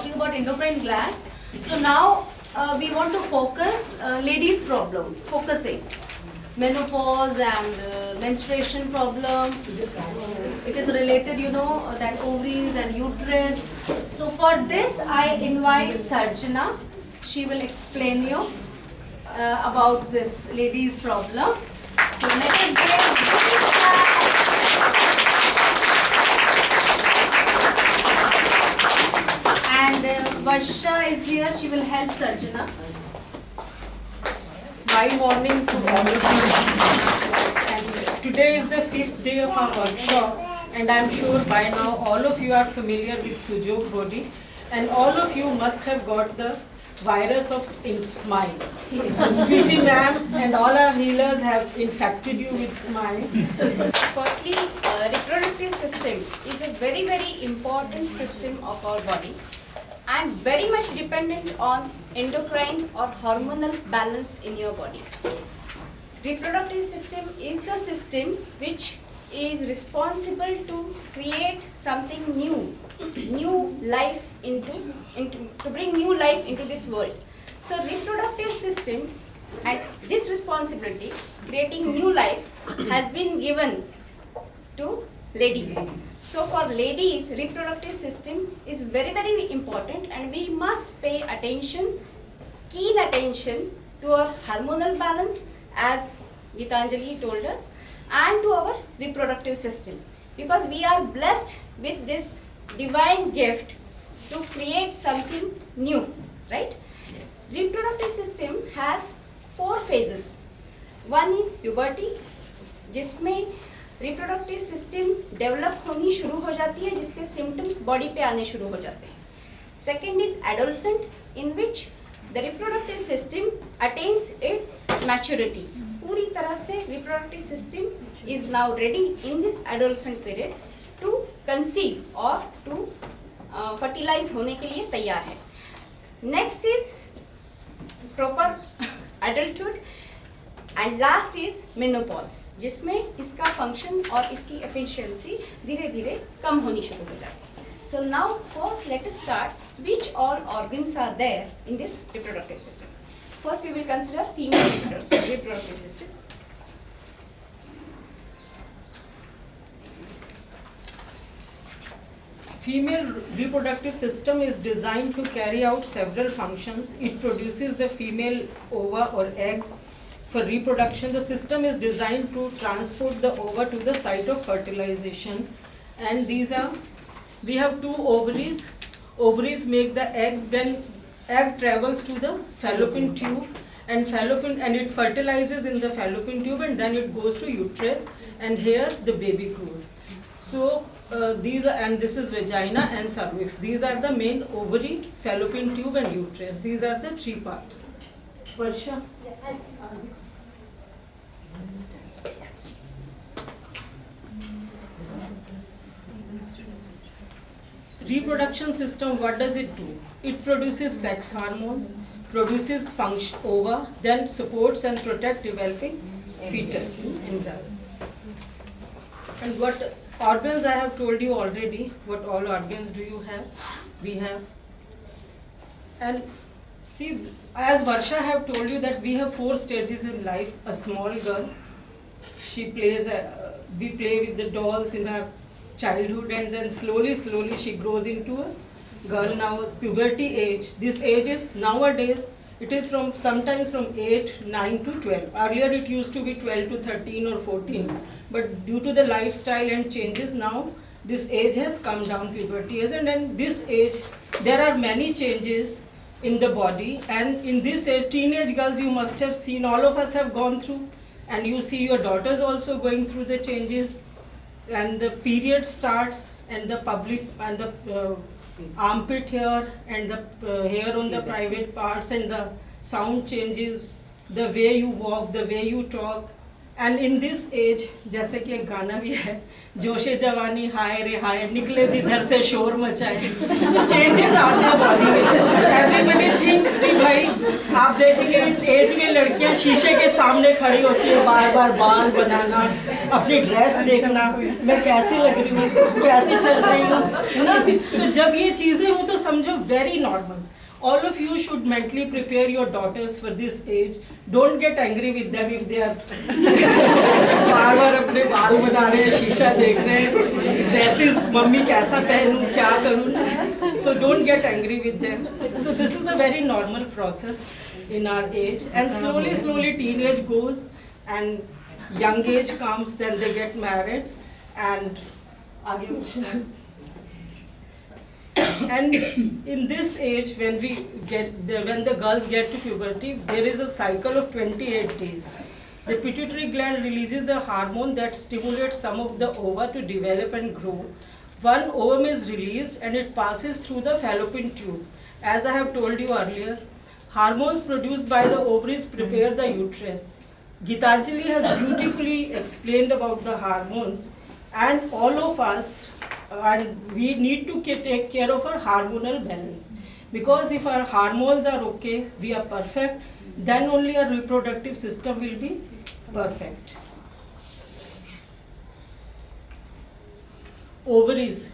talking about endocrine glands. So now we want to focus ladies' problem, focusing menopause and menstruation problem. It is related, that ovaries and uterus. So for this, I invite Sarjana. She will explain you about this ladies' problem. So let us give. And Varsha is here, she will help Sarjana. My morning to all of you. Today is the 5th day of our workshop, and I am sure by now all of you are familiar with Sujok body, and all of you must have got the virus of smile. Sweetie ma'am and all our healers have infected you with smile. Firstly, reproductive system is a very, very important system of our body and very much dependent on endocrine or hormonal balance in your body. Reproductive system is the system which is responsible to create something new life to bring new life into this world. So reproductive system and this responsibility, creating new life, has been given to ladies. So for ladies, reproductive system is very, very important, and we must pay attention, keen attention to our hormonal balance, as Gitanjali told us, and to our reproductive system, because we are blessed with this divine gift to create something new, right? Reproductive system has 4 phases. One is puberty, जिसमें reproductive system develop होनी शुरू हो जाती है, जिसके symptoms body पे आने शुरू हो जाते हैं. Second is adolescent, in which the reproductive system attains its maturity. पूरी तरह से reproductive system is now ready in this adolescent period to conceive और टू फर्टिलाइज होने के लिए तैयार है. Next is proper adulthood and last is menopause, जिसमें इसका फंक्शन और इसकी एफिशिएंसी धीरे धीरे कम होनी शुरू हो जाती है. So now first let us start which all organs are there in this reproductive system. First we will consider female reproductive system. Female reproductive system is designed to carry out several functions. It produces the female ova or egg. For reproduction, the system is designed to transport the ova to the site of fertilization, and we have 2 ovaries. Ovaries make the egg, then egg travels to the fallopian tube, and it fertilizes in the fallopian tube, and then it goes to uterus, and here the baby grows. So this is vagina and cervix. These are the main ovary, fallopian tube and uterus. These are the 3 parts. Varsha? Reproduction system, what does it do? It produces sex hormones, produces ova, then supports and protects developing fetus, embryo. And what organs I have told you already. What all organs do you have? We have. And see, as Varsha have told you that we have 4 stages in life. A small girl, she plays, we play with the dolls in our childhood, and then slowly she grows into a girl. Now puberty age, this age is nowadays, it is sometimes from 8, 9 to 12. Earlier it used to be 12 to 13 or 14, but due to the lifestyle and changes, now this age has come down, puberty age, and in this age there are many changes in the body. And in this age, teenage girls, you must have seen, all of us have gone through, and you see your daughters also going through the changes, and the period starts, and the public, and the armpit hair, and the hair on the private parts, and the sound changes, the way you walk, the way you talk. And in this age, जैसे कि एक गाना भी है, जोशे जवानी हाय रे हाय, निकले जिधर से शोर मचाए, changes आते हैं body में. everybody thinks कि भाई आप देखेंगे इस एज में लड़कियां शीशे के सामने खड़ी होती है, बार बार बाल बनाना, अपनी ड्रेस देखना, मैं कैसी लग रही हूँ, कैसी चल रही हूँ, है ना? तो जब ये चीजें हो तो समझो very normal. All of you should mentally prepare your daughters for this age. Don't get angry with them if they are बार बार अपने बाल बना रहे हैं, शीशा देख रहे हैं, ड्रेसेस मम्मी कैसा पहनूं, क्या करूं. So don't get angry with them. So this is a very normal process in our age, and slowly teenage goes and young age comes, then they get married and आगे. And in this age, when the girls get to puberty, there is a cycle of 28 days. The pituitary gland releases a hormone that stimulates some of the ova to develop and grow. One ovum is released and it passes through the fallopian tube. As I have told you earlier, hormones produced by the ovaries prepare the uterus. Gitanjali has beautifully explained about the hormones, and all of us, and we need to take care of our hormonal balance, because if our hormones are okay, we are perfect, then only our reproductive system will be perfect. Ovaries.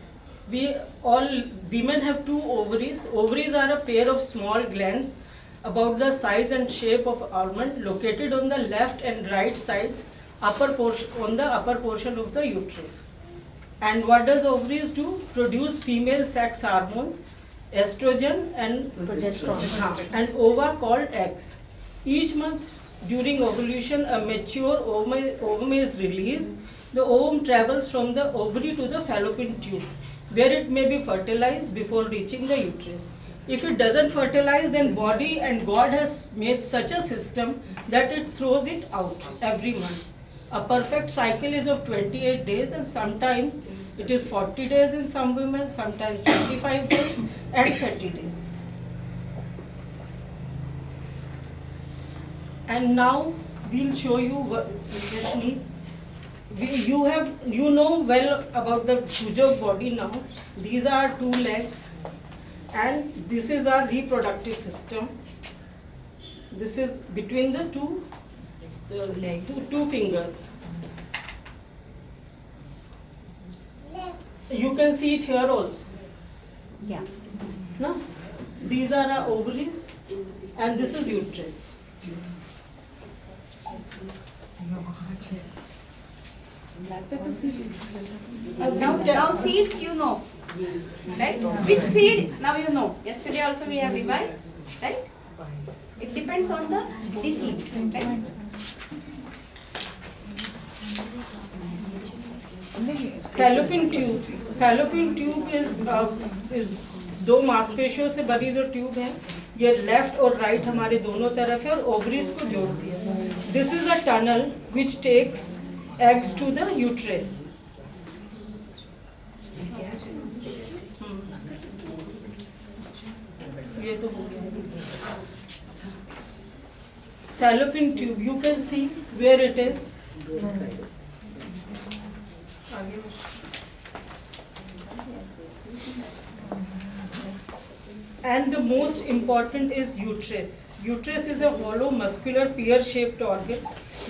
All women have 2 ovaries. Ovaries are a pair of small glands about the size and shape of almond, located on the left and right sides, on the upper portion of the uterus. And what does ovaries do? Produce female sex hormones, estrogen and progesterone, and ova called eggs. Each month during ovulation, a mature ovum is released. The ovum travels from the ovary to the fallopian tube, where it may be fertilized before reaching the uterus. If it doesn't fertilize, then body and God has made such a system that it throws it out every month. A perfect cycle is of 28 days, and sometimes it is 40 days in some women, sometimes 25 days and 30 days. And now we'll show you what you know well about the Bhujog body now. These are 2 legs, and this is our reproductive system. This is between the two fingers. You can see it here also. Yeah. No? These are our ovaries, and this is uterus. Now seeds you know, right? Which seed now you know. Yesterday also we have revised, right? It depends on the disease, right? Fallopian tubes. Fallopian tube is 2 मांसपेशियों से बनी जो tube है, ये left और right हमारे दोनों तरफ है और ओवरीज को जोड़ती है. This is a tunnel which takes eggs to the uterus. ये तो हो गया. Fallopian tube, you can see where it is. And the most important is uterus. Uterus is a hollow muscular pear-shaped organ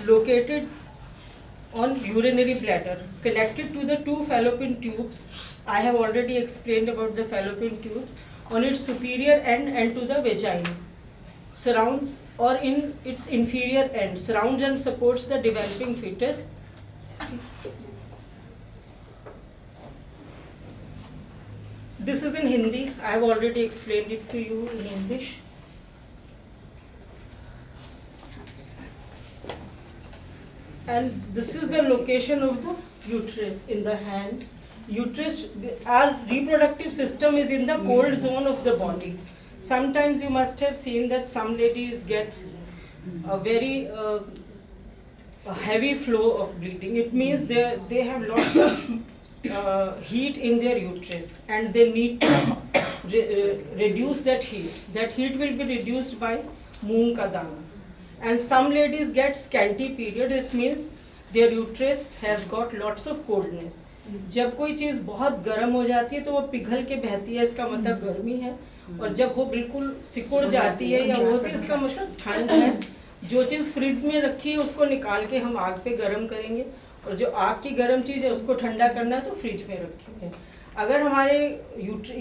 located on urinary bladder, connected to the 2 fallopian tubes. I have already explained about the fallopian tubes. On its superior end and to the vagina. Surrounds, or in its inferior end, surrounds and supports the developing fetus. This is in Hindi. I have already explained it to you in English. And this is the location of the uterus in the hand. Uterus, our reproductive system is in the cold zone of the body. Sometimes you must have seen that some ladies get a very heavy flow of bleeding. It means they have lots of heat in their uterus, and they need to reduce that heat. That heat will be reduced by moong ka dana. And some ladies get scanty period. It means their uterus has got lots of coldness. जब कोई चीज़ बहुत गर्म हो जाती है तो वो पिघल के बहती है, इसका मतलब गर्मी है। और जब वो बिल्कुल सिकुड़ जाती है या वो होती है, इसका मतलब ठंड है। जो चीज़ फ्रिज में रखी है उसको निकाल के हम आग पे गर्म करेंगे, और जो आग की गर्म चीज़ है उसको ठंडा करना है तो फ्रिज में रखेंगे। अगर हमारे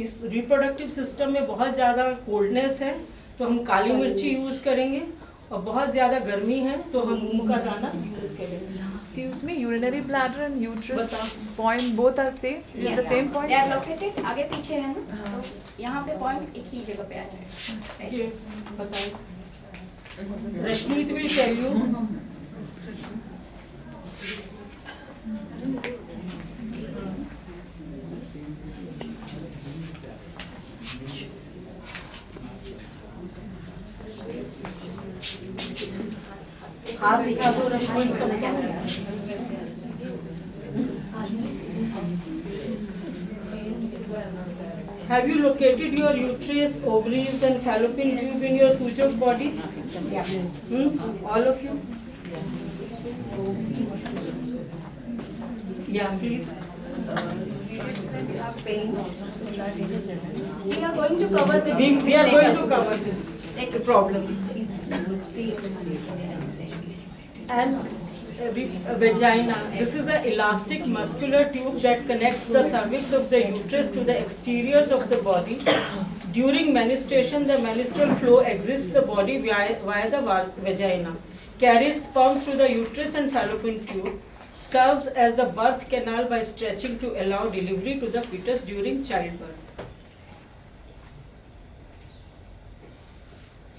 इस रिप्रोडक्टिव सिस्टम में बहुत ज़्यादा कोल्डनेस है तो हम काली मिर्ची यूज़ करेंगे, और बहुत ज़्यादा गर्मी है तो हम मूंग का दाना यूज़ करेंगे। Excuse me, urinary bladder and uterus बताओ। point both are same? Is it the same point? They are located आगे पीछे है ना, तो यहाँ पे पॉइंट एक ही जगह पे आ जाएगा। ये बताइए, रश्मित will tell you। हाथ दिखा दो रश्मि सबको। Have you located your uterus, ovaries and fallopian tube in your Sujok body? Yes. All of you? Yeah, please. We are going to cover the We are going to cover this, the problem. And vagina. This is an elastic muscular tube that connects the cervix of the uterus to the exteriors of the body. During menstruation, the menstrual flow exits the body via the vagina, carries sperms to the uterus and fallopian tube, serves as the birth canal by stretching to allow delivery to the fetus during childbirth.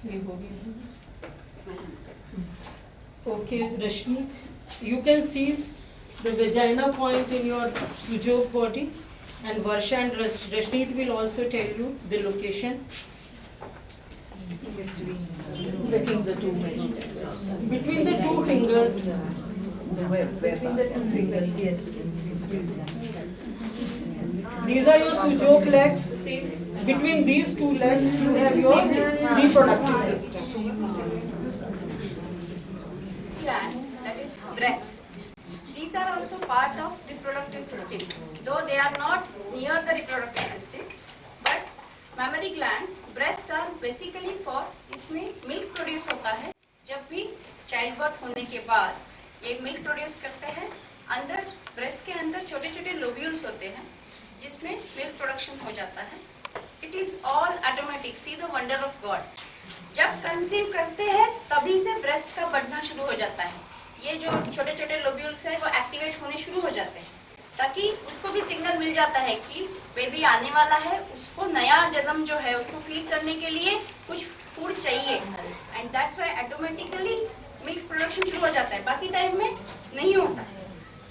ये हो गया। Okay, Rashmi, you can see the vagina point in your Sujok body, and Varsha and Rashmi will also tell you the location. Between the two fingers. Between the two fingers. Between the two fingers, yes. These are your Sujok legs. Between these two legs, you have your reproductive system. Glands, that is breasts. These are also part of reproductive system, though they are not near the reproductive system. But mammary glands, breast are basically for, इसमें milk produce होता है। जब भी child birth होने के बाद ये milk produce करते हैं। अंदर breast के अंदर छोटे छोटे lobules होते हैं जिसमें milk production हो जाता है। It is all automatic. See the wonder of God. जब कंसीव करते हैं तभी से ब्रेस्ट का बढ़ना शुरू हो जाता है। ये जो छोटे छोटे लोब्यूल्स हैं वो एक्टिवेट होने शुरू हो जाते हैं, ताकि उसको भी सिग्नल मिल जाता है कि बेबी आने वाला है, उसको नया जन्म जो है उसको फीड करने के लिए कुछ फूड चाहिए, and that's why automatically milk production शुरू हो जाता है, बाकी टाइम में नहीं होता है।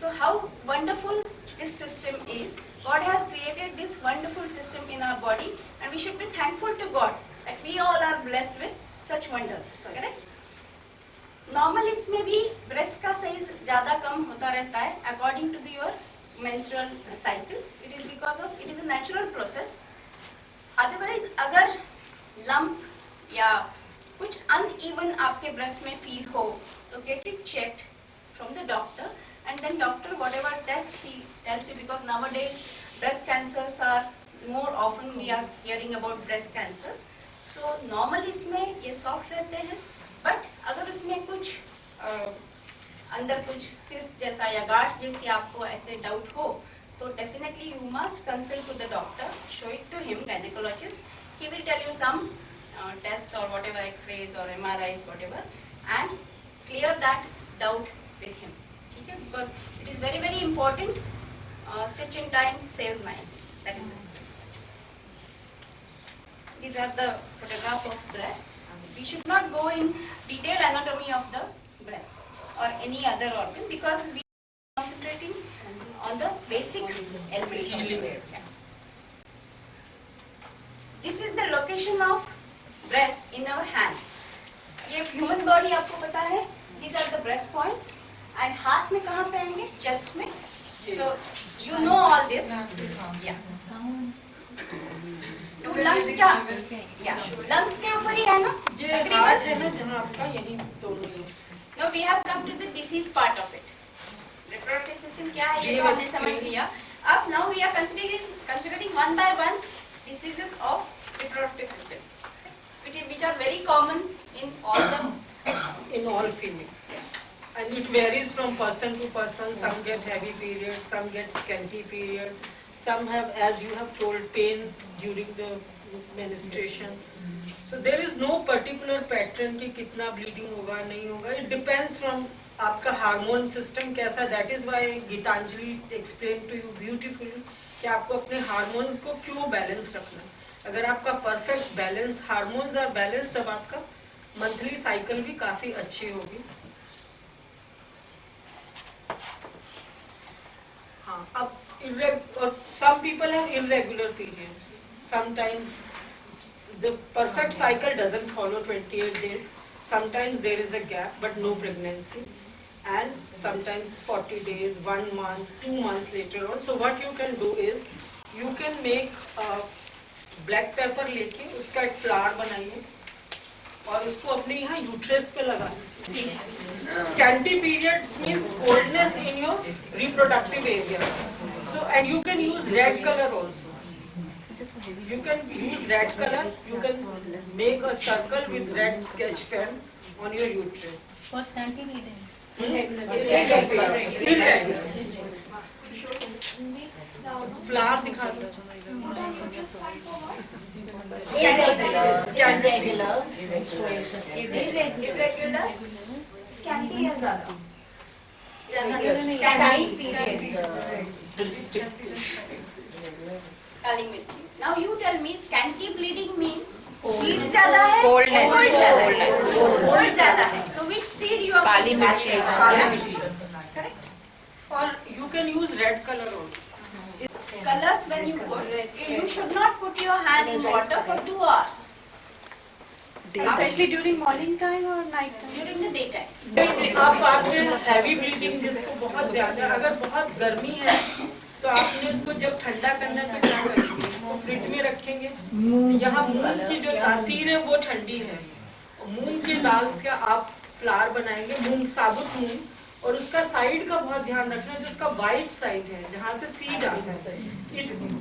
So how wonderful this system is. God has created this wonderful system in our body, and we should be thankful to God that we all are blessed with such wonders. Correct? Normal इसमें भी breast का size ज़्यादा कम होता रहता है according to your menstrual cycle. It is because of it is a natural process. Otherwise अगर lump या कुछ uneven आपके breast में feel हो तो get it checked from the doctor. And then doctor, whatever test he tells you, because nowadays breast cancers are more often we are hearing about breast cancers. So normally इसमें ये soft रहते हैं, but अगर उसमें कुछ अंदर कुछ cyst जैसा या गांठ जैसी आपको ऐसे doubt हो, तो definitely you must consult to the doctor, show it to him, gynecologist. He will tell you some test or whatever X-rays or MRIs, whatever, and clear that doubt with him. Because it is very very important. Stitching time saves 9. That is it. These are the photograph of breast. We should not go in detailed anatomy of the breast or any other organ because we are concentrating on the basic elements of the breast. This is the location of breast in our hands. ये human body आपको पता है. These are the breast points. And हाथ में कहाँ पे आएंगे? Chest में. So you know all this. Yeah. To lungs का. Yeah. Lungs के ऊपर ही है ना? ये हार्ट है ना जहाँ आपका यही दोनों ही। No, we have come to the disease part of it. Reproductive system क्या है ये तो हमने समझ लिया. Up now we are considering one by one diseases of reproductive system, which are very common in all females. And it varies from person to person. Some get heavy periods, some get scanty period, some have, as you have told, pains during the menstruation. So there is no particular pattern कि कितना bleeding होगा नहीं होगा. It depends from आपका hormone system कैसा. That is why Gitanjali explain to you beautifully कि आपको अपने हार्मोन्स को क्यों बैलेंस रखना. अगर आपका perfect balance hormones are balance, तब आपका मंथली साइकिल भी काफी अच्छी होगी. हाँ, अब some people have irregular periods. Sometimes the perfect cycle doesn't follow 28 days. Sometimes there is a gap but no pregnancy, and sometimes 40 days, 1 month, 2 months later on. So what you can do is you can make black pepper लेके उसका एक flower बनाइए और उसको अपने यहाँ uterus पे लगा लीजिए. Scanty periods means coldness in your reproductive area. So and you can use red color also. You can use red color. You can make a circle with red sketch pen on your uterus. For scanty bleeding. Irregular. Flower दिखा दो. Irregular menstruation. irregular Scanty है ज़्यादा. Scanty periods. काली मिर्ची. Now you tell me scanty bleeding means heat ज़्यादा है, Coldness. cold ज़्यादा है. So which seed you are Kali putting? मिर्ची. काली मिर्ची. Correct. Or you can use red color also. Colors when you put, you should not put your hand in water for 2 hours. Especially during morning time or night time? During the daytime. आप आपने heavy bleeding जिसको बहुत ज्यादा, अगर बहुत गर्मी है तो आपने उसको जब ठंडा करना है तो क्या करेंगे, इसको फ्रिज में रखेंगे. तो यहाँ मूंग की जो तासीर है वो ठंडी है. मूंग की दाल का आप फ्लावर बनाएंगे, मूंग साबुत मूंग, और उसका साइड का बहुत ध्यान रखना, जो उसका वाइट साइड है जहाँ से सीड आता है,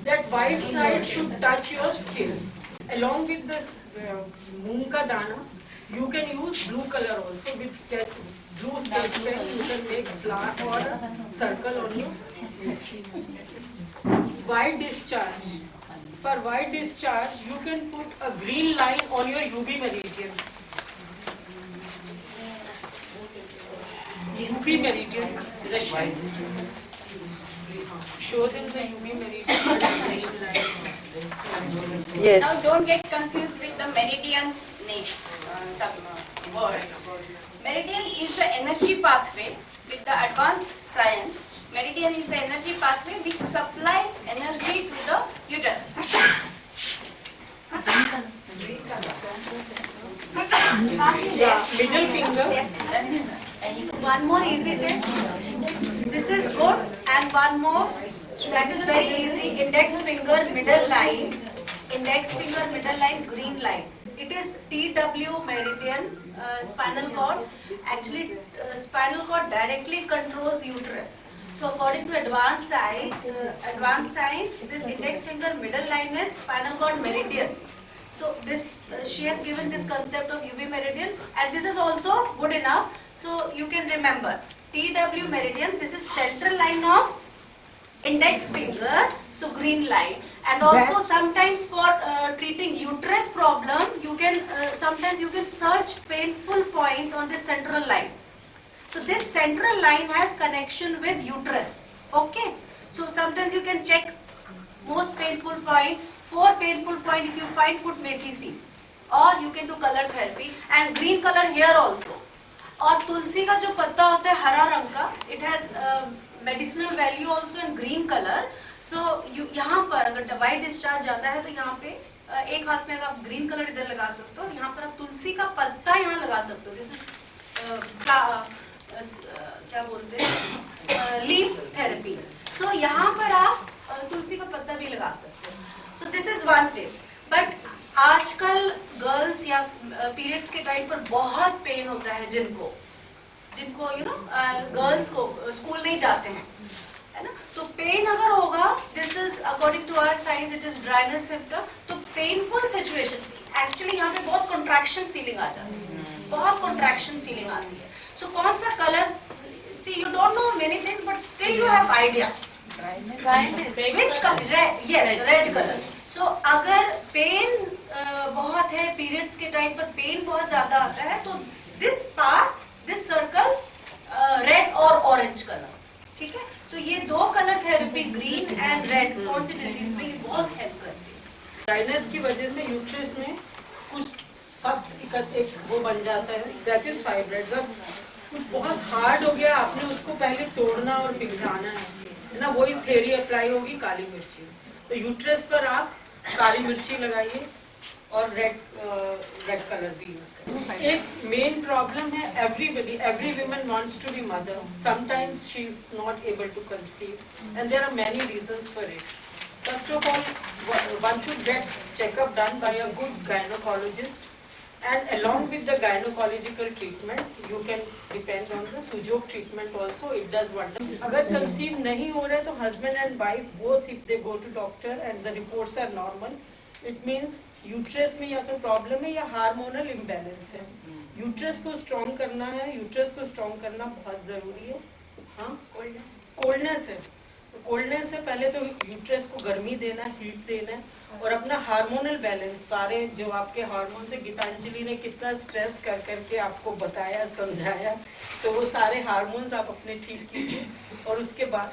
that white side should touch your skin. Along with this मूंग का दाना, you can use blue color also with blue sketch pen. You can make flower or a circle on your white discharge. For white discharge, you can put a green line on your UV meridian. UV meridian, Russian. Show them the UV meridian. Now don't get confused with the meridian name, word. Meridian is the energy pathway. With the advanced science, meridian is the energy pathway which supplies energy to the uterus. Middle finger. One more easy tip. This is good, and one more that is very easy. Index finger middle line. Index finger middle line, green line. It is TW meridian, spinal cord. Actually, spinal cord directly controls uterus. So according to advanced science, this index finger middle line is spinal cord meridian. So this she has given this concept of UV meridian, and this is also good enough. So you can remember TW meridian. This is central line of index finger, so green line. And also sometimes for treating uterus problem, you can sometimes you can search painful points on this central line. So this central line has connection with uterus. Okay. So sometimes you can check most painful point. For painful point, if you find, put methi seeds, or you can do color therapy and green color here also. और तुलसी का जो पत्ता होता है हरा रंग का, it has medicinal value also in green color. So यहाँ पर अगर white discharge जाता है तो यहाँ पे एक हाथ में आप green color इधर लगा सकते हो, और यहाँ पर आप तुलसी का पत्ता यहाँ लगा सकते हो. This is क्या बोलते हैं, leaf therapy. So यहाँ पर आप तुलसी का पत्ता भी लगा सकते हो. So this is one tip. But आजकल गर्ल्स या पीरियड्स के टाइम पर बहुत पेन होता है जिनको गर्ल्स को स्कूल नहीं जाते हैं, है ना. तो पेन अगर होगा, this is according to our science it is dryness symptom. तो पेनफुल सिचुएशन, एक्चुअली यहाँ पे बहुत कंट्रैक्शन फीलिंग आ जाती है, बहुत कंट्रैक्शन फीलिंग आती है. सो कौन सा colour, see you don't know many things but still you have idea which color, yes, red color. So अगर पेन बहुत है, पीरियड्स के टाइम पर पेन बहुत ज्यादा आता है, तो this part, this circle red और ऑरेंज कलर. ठीक है. सो ये दो colour therapy green and red कौन सी डिजीज में ये बहुत हेल्प करती है. ड्राइनेस की वजह से यूट्रस में कुछ सख्त एक वो बन जाता है, दैट इज फाइब्रॉइड. जब कुछ बहुत हार्ड हो गया, आपने उसको पहले तोड़ना और पिघलाना है ना, वही थ्योरी अप्लाई होगी काली मिर्ची. तो यूट्रस पर आप काली मिर्ची लगाइए और रेड कलर भी यूज करें. एक मेन प्रॉब्लम है, every woman wants to be mother. Sometimes she is not able to conceive and there are many reasons for it. First of all, one should get checkup done by a good gynecologist, and along with the gynecological treatment, you can depend on the Sujok treatment also. It does wonders. अगर conceive नहीं हो रहे तो husband and wife both, if they go to doctor and the reports are normal, it means uterus में या तो problem है या hormonal imbalance है. Uterus को strong करना है, uterus को strong करना बहुत जरूरी है. हाँ, coldness है. कोल्डनेस से पहले तो यूट्रस को गर्मी देना, हीट देना, और अपना हार्मोनल बैलेंस, सारे जो आपके हार्मोन्स है, गीतांजलि ने कितना स्ट्रेस कर करके आपको बताया, समझाया, तो वो सारे हार्मोन्स आप अपने ठीक कीजिए. और उसके बाद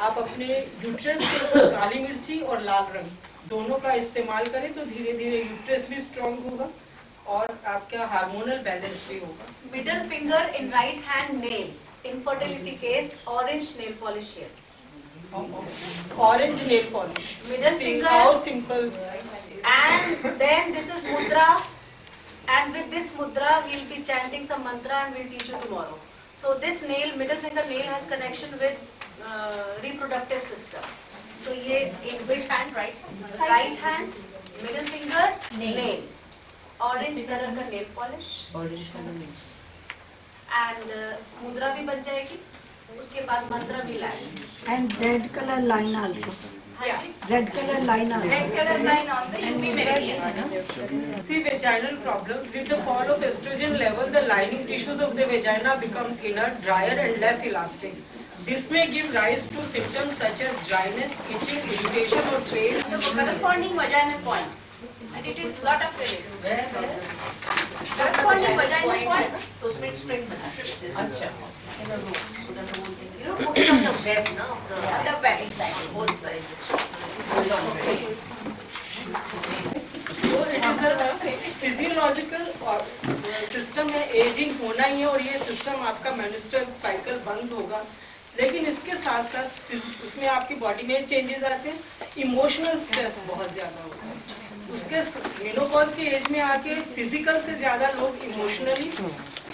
आप अपने यूट्रस के ऊपर काली मिर्ची और लाल रंग दोनों का इस्तेमाल करें, तो धीरे धीरे यूट्रस भी स्ट्रॉन्ग होगा और आपका हार्मोनल बैलेंस भी होगा. Middle finger in right hand nail, infertility case, orange nail polish here. Orange nail polish. Middle finger. How simple. And then this is mudra, and with this mudra we'll be chanting some mantra and we'll teach you tomorrow. So this nail, middle finger nail has connection with reproductive system. So ये एक which hand, right hand, middle finger nail, orange color का nail polish, and mudra भी बन जाएगी. उसके बाद मंत्र भी लाएं. And red color line also. हाँ जी. Red color line also. Red color line on the UV meridian. See, vaginal problems. With the fall of estrogen level, the lining tissues of the vagina become thinner, drier, and less elastic. This may give rise to symptoms such as dryness, itching, irritation, or pain. The corresponding vaginal point, and it is lot of related. Corresponding vaginal point. तो उसमें spring बना. अच्छा. You know, put it on the web, no? On the back. Both sides. So it is a physiological system है, ageing होना ही है, और ये system आपका मेंस्ट्रुअल साइकिल बंद होगा. लेकिन इसके साथ साथ उसमें आपकी बॉडी में चेंजेस आते हैं. इमोशनल स्ट्रेस बहुत ज्यादा होता है. उसके मेनोपॉज के एज में आके फिजिकल से ज्यादा लोग इमोशनली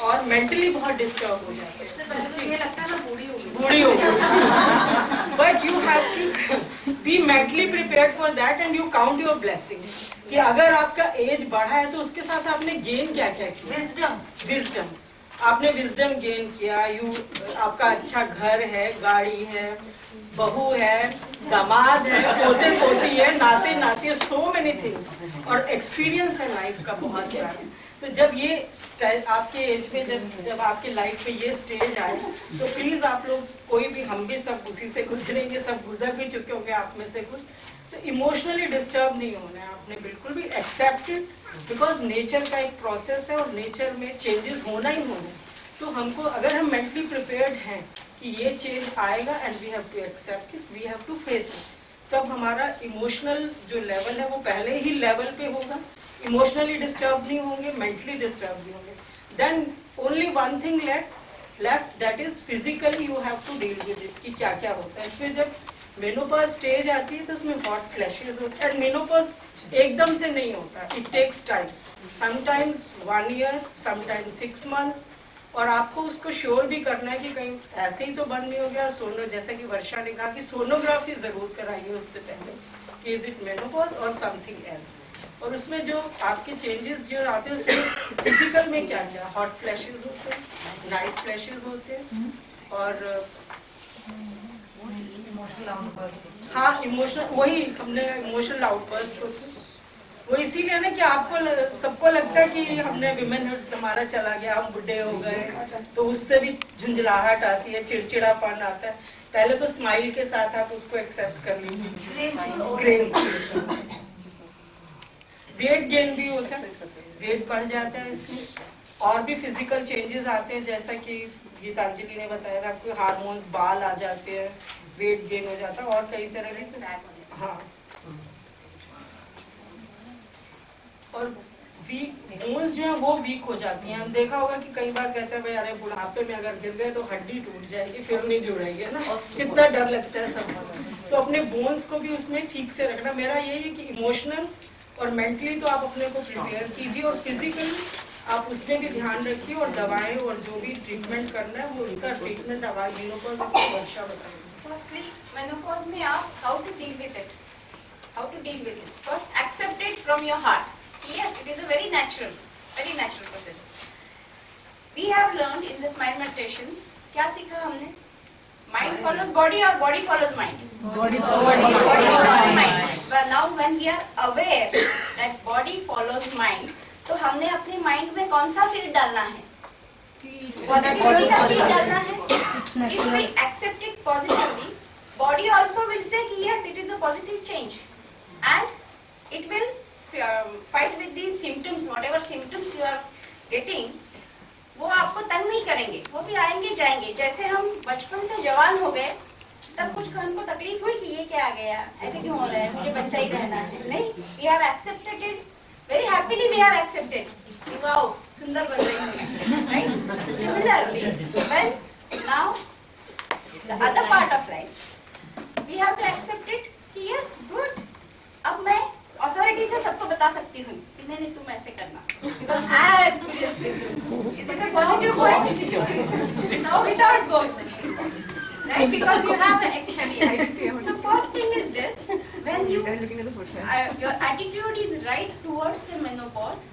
और मेंटली बहुत डिस्टर्ब हो जाते हैं. उसको ये लगता है ना बूढ़ी हो गई. But you have to be mentally prepared for that and you count your blessing कि अगर आपका एज बढ़ा है तो उसके साथ आपने गेन क्या क्या किया. विजडम. आपने विजडम गेन किया. आपका अच्छा घर है, गाड़ी है, बहू है, दामाद है, पोते पोती है, नाते नाते, सो मेनी थिंग्स, और एक्सपीरियंस है लाइफ का बहुत सारा. तो जब ये आपके एज में जब आपके लाइफ में ये स्टेज आए, तो प्लीज आप लोग, कोई भी, हम भी सब उसी से गुजरेंगे, सब गुजर भी चुके होंगे आप में से कुछ, तो इमोशनली डिस्टर्ब नहीं होना है आपने, बिल्कुल भी एक्सेप्टेड, बिकॉज नेचर का एक प्रोसेस है और नेचर में चेंजेस होना ही होना है. तो हमको, अगर हम मेंटली प्रिपेयर्ड हैं कि ये चेंज आएगा and we have to accept it, we have to face it, तब हमारा इमोशनल जो लेवल है वो पहले ही लेवल पे होगा. इमोशनली डिस्टर्ब नहीं होंगे, मेंटली डिस्टर्ब नहीं होंगे. Then only one thing left, that is physically you have to deal with it कि क्या क्या होता है. इसमें जब मेनोपॉज स्टेज आती है तो उसमें हॉट फ्लैशेस होते हैं. एंड मेनोपॉज एकदम से नहीं होता, it takes time, sometimes 1 year, sometimes 6 months. और आपको उसको श्योर भी करना है कि कहीं ऐसे ही तो बंद नहीं हो गया. जैसा कि वर्षा ने कहा कि सोनोग्राफी जरूर कराइए उससे पहले कि इज इट मेनोपॉज और समथिंग एल्स. और उसमें जो आपके चेंजेस जो आते हैं उसमें फिजिकल में क्या क्या, हॉट फ्लैशेस होते हैं, नाइट फ्लैशेस होते हैं, और हाँ, इमोशनल, वही हमने इमोशनल आउटबर्स्ट होते हैं। वो इसीलिए ना कि आपको सबको लगता है कि हमने विमेनहुड हमारा चला गया, हम बुढ़े हो गए, तो उससे भी झुंझलाहट आती है, चिड़चिड़ापन आता है। पहले तो स्माइल के साथ आप उसको एक्सेप्ट कर लीजिए। ग्रेस, वेट गेन भी होता है, वेट बढ़ जाता है इसमें, और भी फिजिकल चेंजेस आते हैं, जैसा कि गीतांजलि ने बताया था, आपको हार्मोन्स, बाल आ जाते हैं, वेट गेन हो जाता है, और कई तरह के, हाँ, और वीक बोन्स जो है वो वीक हो जाती हैं। हम देखा होगा कि कई बार कहते हैं भाई अरे बुढ़ापे में अगर गिर गए तो हड्डी टूट जाएगी, फिर नहीं जुड़ेगी ना, कितना डर लगता है सब। तो अपने बोन्स को भी उसमें ठीक से रखना। मेरा यही है कि इमोशनल और मेंटली तो आप अपने को प्रिपेयर कीजिए, और फिजिकली आप उसमें भी ध्यान रखिए, और दवाएं और जो भी ट्रीटमेंट करना है वो उसका ट्रीटमेंट दवाई मेनोपॉज वर्षा बताएगी। Firstly, menopause में आप how to deal with it. How to deal with it. First, accept it from your heart. Yes, it is a very natural process. We have learned in the smile meditation, क्या सीखा हमने? Mind follows body or body follows mind? Body follows mind. But now when we are aware that body follows mind, तो हमने अपने mind में कौन सा seed डालना है? Positivity का सीड डालना है. If we accept it positively, body also will say yes, it is a positive change, and it will fight with these symptoms, whatever symptoms you are getting. वो आपको तंग नहीं करेंगे, वो भी आएंगे जाएंगे। जैसे हम बचपन से जवान हो गए, तब कुछ हमको तकलीफ हुई कि ये क्या आ गया, ऐसे क्यों हो रहा है, मुझे बच्चा ही रहना है। नहीं, we have accepted it very happily. We have accepted. Wow, सुंदर बन रही हूँ, right? Similarly, when now the other part of life, we have to accept it. Yes, good. अब मैं authority से सबको बता सकती हूँ कि नहीं तुम ऐसे करना, because I have experienced it. Is it a positive point? Now without ghost, right? Because you have an experience. So first thing is this: when you your attitude is right towards the menopause,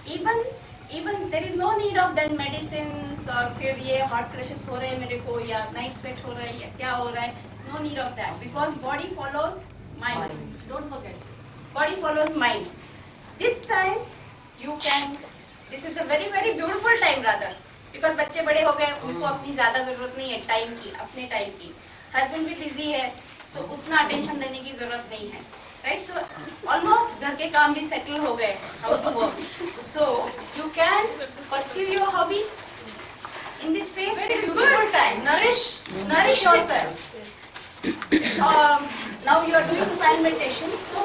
even there is no need of then medicines और फिर ये hot flashes हो रहे हैं मेरे को, या night sweat हो रहा है, या क्या हो रहा है, no need of that, because body follows mind. Don't forget, body follows mind. This time you can, this is a very very beautiful time rather, because बच्चे बड़े हो गए, उनको अपनी ज्यादा जरूरत नहीं है टाइम की, अपने टाइम की, हस्बैंड भी बिजी है, so उतना अटेंशन देने की जरूरत नहीं है, right? So almost घर के काम भी सेटल हो गए, how to work, so you can pursue your hobbies in this phase. It is good time. Nourish yourself. Now you are doing smile meditation, so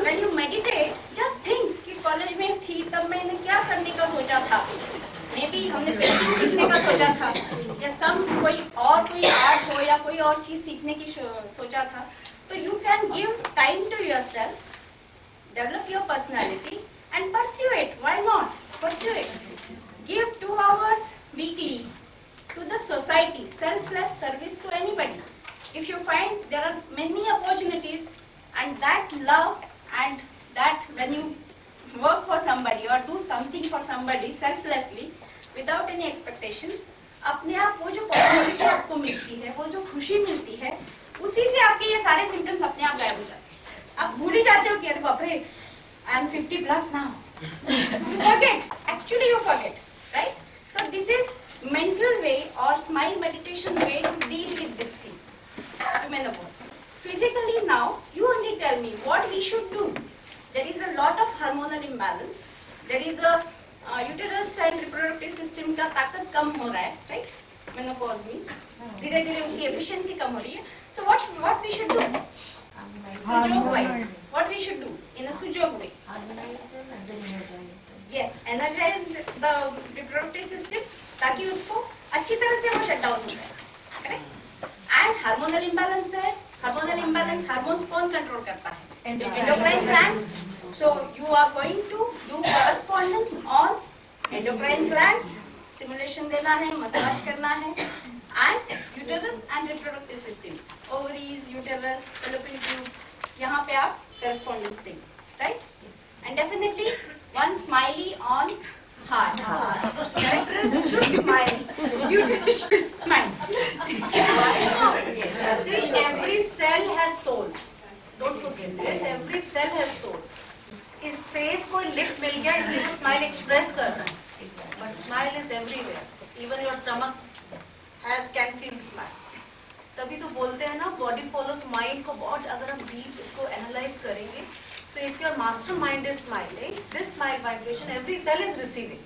when you meditate, just think कि college में थी तब मैंने क्या करने का सोचा था, मे बी हमने पेंटिंग सीखने का सोचा था, या कोई आर्ट हो या कोई और चीज सीखने की सोचा था, तो you can give time to yourself, develop your personality and pursue it. Why not? Pursue it. Give 2 hours weekly to the society, selfless service to anybody. If you find there are many opportunities, and that love and that when you work for somebody or do something for somebody selflessly without any expectation, अपने आप वो जो positivity आपको मिलती है, वो जो खुशी मिलती है, उसी से आपके ये सारे सिम्टम्स अपने आप गायब हो जाते हैं। आप भूल ही जाते हो कि अरे बाप रे, I am 50 plus now. You forget. Actually you forget, right? So this is mental way or smile meditation way to deal with this thing. Menopause. Physically now, you only tell me what we should do. There is a lot of hormonal imbalance. There is a uterus and reproductive system का ताकत कम हो रहा है, right? Menopause means धीरे धीरे उसकी efficiency कम हो रही है. So what we should do? Sujog wise, what we should do in a sujog way? Yes, energize the reproductive system ताकि उसको अच्छी तरह से वो shut down हो जाए, correct? And hormonal imbalance है, hormonal imbalance hormones कौन control करता है? Endocrine glands. So you are going to do correspondence on endocrine glands, stimulation देना है, massage करना है, and uterus and reproductive system, ovaries, uterus, fallopian tubes, यहाँ पे आप correspondence देंगे, right? And definitely one smiley on heart. Characters should smile. uterus should smile. See, every cell has soul. Don't forget this. Every cell has soul. इस face को lip मिल गया इसलिए वो smile express कर रहा है. But smile is everywhere. Even your stomach can feel smile. तभी तो बोलते हैं ना बॉडी फॉलोस माइंड को बहुत अगर हम डीप इसको एनालाइज करेंगे. So if your master mind is smiling, this smile vibration every cell is receiving.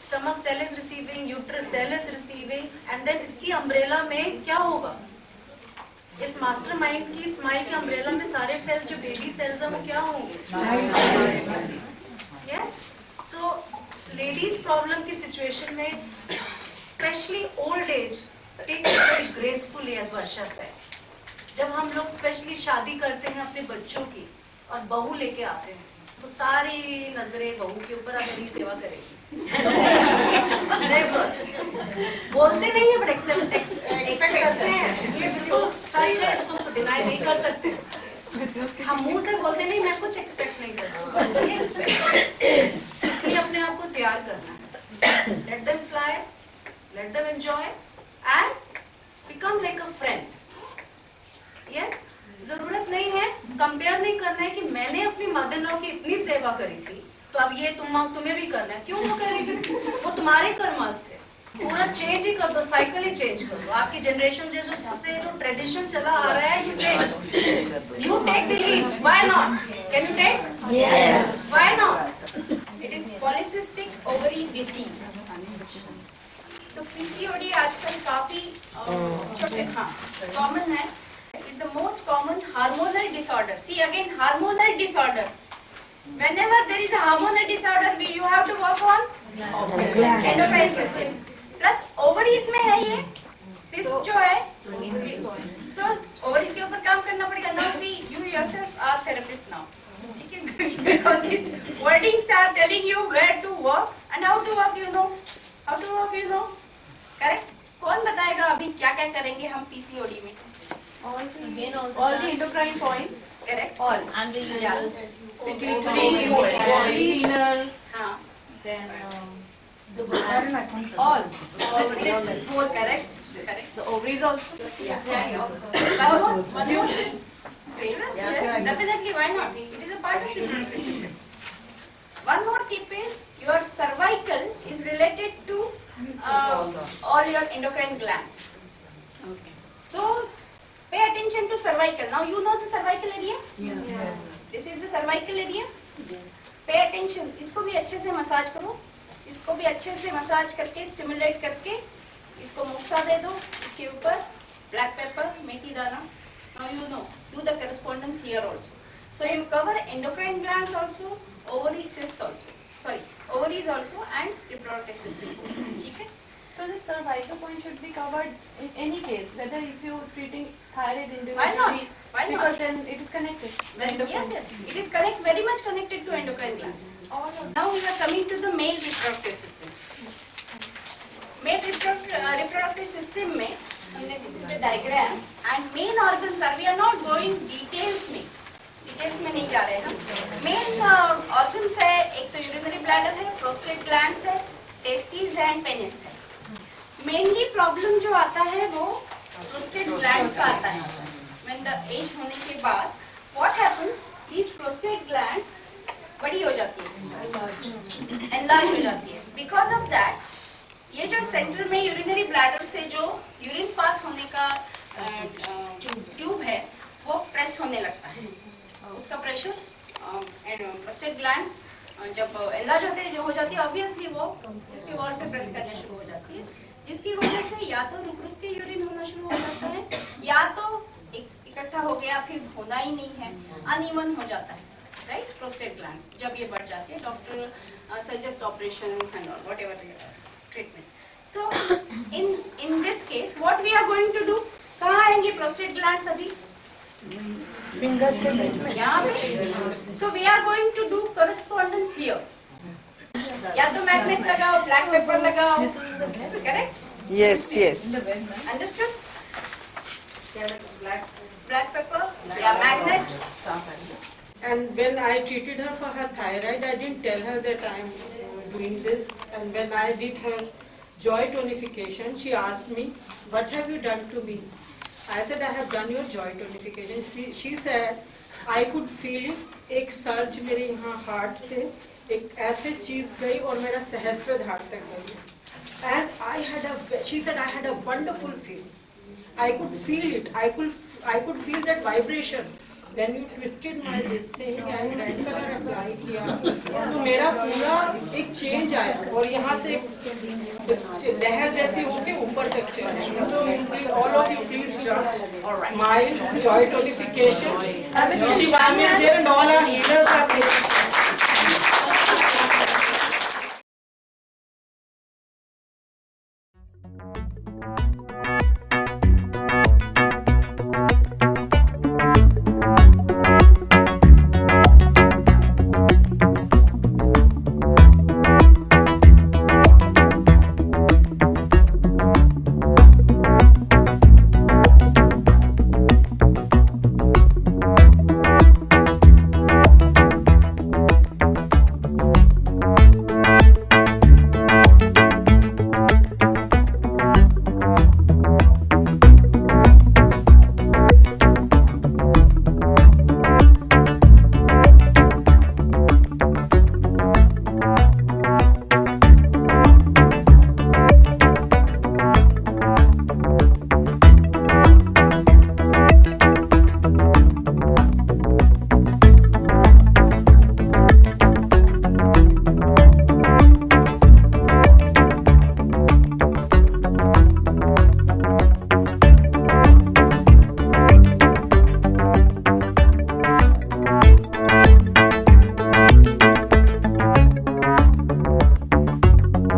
Stomach cell is receiving, uterus cell is receiving, and then इसकी अम्ब्रेला में क्या होगा? इस मास्टर माइंड की स्माइल के अम्ब्रेला में सारे सेल जो बेबी सेल्स हैं वो क्या होंगे? Yes. So लेडीज प्रॉब्लम की सिचुएशन में specially old age take very gracefully age Varsha से. जब हम लोग स्पेशली शादी करते हैं अपने बच्चों की और बहू लेके आते हैं तो सारी नजरें बहू के ऊपर अब मेरी सेवा करेगी. बोलते नहीं है बट एक्सपेक्ट करते हैं. ये बिल्कुल सच है, इसको डिनाई नहीं कर सकते. हम मुंह से बोलते नहीं मैं कुछ एक्सपेक्ट नहीं करता. ये एक्सपेक्ट इसलिए अपने आप को तैयार करना है. Let them fly, let them enjoy and become like a friend. Yes, जरूरत नहीं है कंपेयर नहीं करना है कि मैंने अपनी मदर इन लॉ की इतनी सेवा करी थी तो अब ये तुम्हें भी करना है. क्यों वो करेगी? वो तुम्हारे कर्मस थे. पूरा चेंज ही कर दो, साइकिल ही चेंज कर दो. आपकी जनरेशन जो ट्रेडिशन चला आ रहा है, you change, you take the lead. Why not? Can you take? Yes. Why not? It is polycystic ovary disease. So PCOD आजकल काफी छोटे कॉमन है. Is the most common hormonal disorder. See again, hormonal disorder. Whenever there is a hormonal disorder, you have to work on endocrine system. Plus ovaries में है ये cyst जो है. So ovaries के ऊपर काम करना पड़ेगा. Now see, you yourself are therapist now. ठीक है? Because these wordings are telling you where to work and how to work. You know how to work. You know, correct? कौन बताएगा अभी क्या क्या करेंगे हम PCOD में? All the endocrine points. Correct. All. And the Yeah. uterus. Renal. Then all. This both correct. Correct. The ovaries also. Yes. One more. Uterus. Yes. Definitely. Why not? It is a part of the reproductive system. One more tip is your cervical is related to all your endocrine glands. Okay. So pay attention to cervical. Now you know the cervical area. Yes. This is the cervical area. Yes. Pay attention. इसको भी अच्छे से massage करो. इसको भी अच्छे से massage करके स्टिमुलेट करके इसको मुक्सा दे दो. इसके ऊपर ब्लैक पेपर, मेथी दाना. Now you know. Do the correspondence here also. So you cover endocrine glands also, ovary cysts also. Sorry, ovaries also and reproductive system. ठीक है? So the cervical point should be covered in any case, whether if you're treating thyroid individually. Why not? Why not? Because then it is connected. Yes, yes. It is very much connected to endocrine glands. Now we are coming to the male reproductive system. Male reproductive system में हमने this is the diagram and main organs are, we are not going details में नहीं जा रहे हम. Main organs है, एक तो urinary bladder है, prostate glands है, testes है and penis है. Mainly problem जो आता है वो prostate glands का आता है. When the age होने के बाद what happens? These prostate glands बड़ी हो जाती है, enlarge हो जाती है. Because of that, ये जो सेंटर में यूरिनरी ब्लैडर से जो यूरिन पास होने का ट्यूब है वो प्रेस होने लगता है. उसका प्रेशर प्रोस्टेट ग्लैंड्स जब एनलार्ज हो जाती है ऑब्वियसली वो उसके वॉल पे प्रेस करने शुरू हो जाती है, जिसकी वजह से या तो रुक रुक के यूरिन होना शुरू हो जाता है या तो इकट्ठा हो गया फिर होना ही नहीं है, अनइवन हो जाता है. राइट, प्रोस्टेट ग्लैंड्स जब ये बढ़ जाती है doctor suggest operations and all whatever treatment. So in this case what we are going to do, कहाँ आएंगे prostate glands अभी? यहाँ पे. So we are going to do correspondence here. या तो magnet लगाओ, black pepper लगाओ, correct? Yes, yes. Understood? Black pepper, yeah, magnets. And when I treated her for her thyroid, I didn't tell her that I am doing this. And when I did her joy tonification. She asked me, what have you done to me? I said, I have done your joy tonification. She said, I could feel it. एक search मेरे यहाँ heart से एक ऐसे चीज गई और मेरा सहस्त्रधार तक गई. And she said, I had a wonderful feeling. I could feel it. I could feel that vibration. When you twisted my this thing and red color apply किया, तो मेरा पूरा एक change आया और यहाँ से एक लहर जैसी होके ऊपर तक चली. So all of you please smile, joy tonification. Beauty balm is there and all our healers are there.